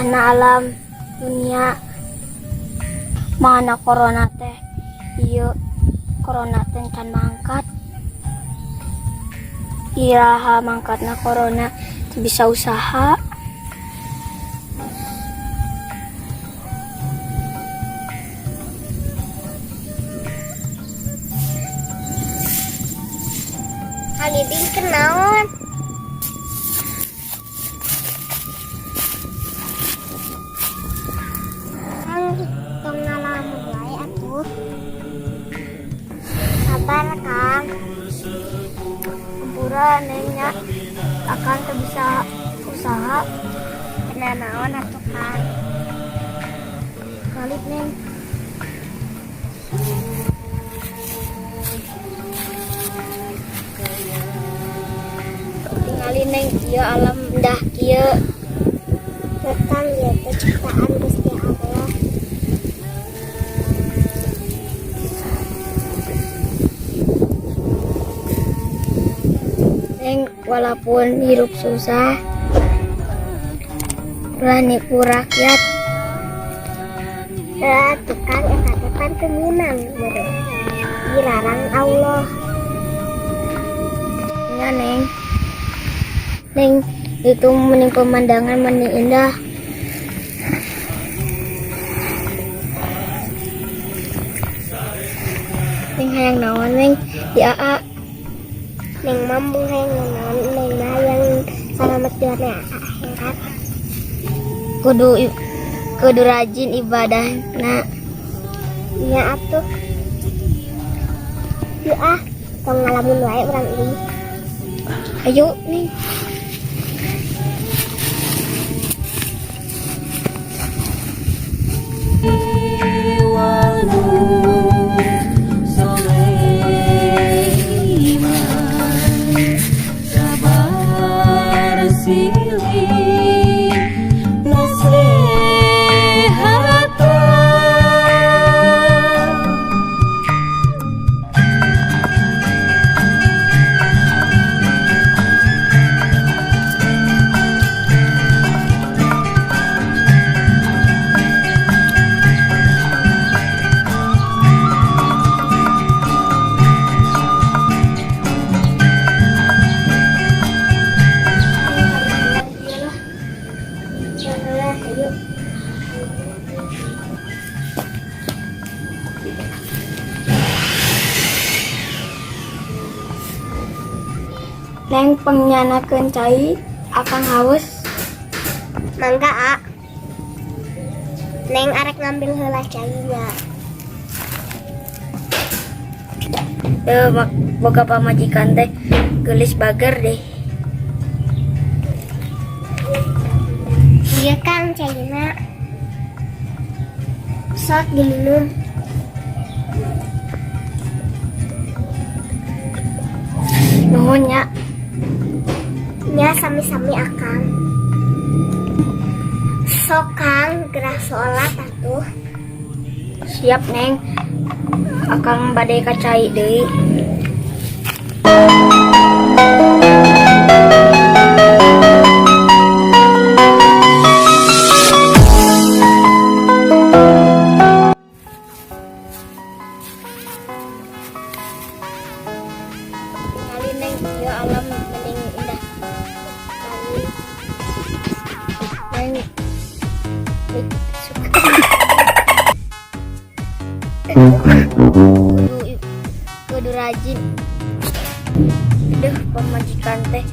indahna alam dunia mana corona teh ieu corona teh can mangkat iraha mangkatna corona teu bisa usaha Haliding kenaon tong ngalamun wae atuh sabar Kang Pura nengnya akan teu bisa usaha kena naon atuh Kang kali neng tinggalin neng ieu alam dah kieu tentang ya ciptaan Gusti Allah neng walaupun hidup susah berani ku rakyat tukang eta teh pan teu meunang dilarang Allah ya neng itu mending pemandangan mending indah neng hayang naon neng di AA neng mambu hayang naon neng mah yang salamet dunia akhirat kudu rajin ibadah nah nya atuh yuk tong ngalamun wae urang ieu ayo nih neng pengyanakeun cai akang haus mangga neng arek ngambil heula cainya boga pamajikan teh geulis bager deh iya Kang caina sok diminum nuhun nya nya sami-sami akang sok Kang gerah sholat atuh siap neng akang bade ka cai deui tinggalin neng ieu alam mending indah neng kudu rajin pemajikan teh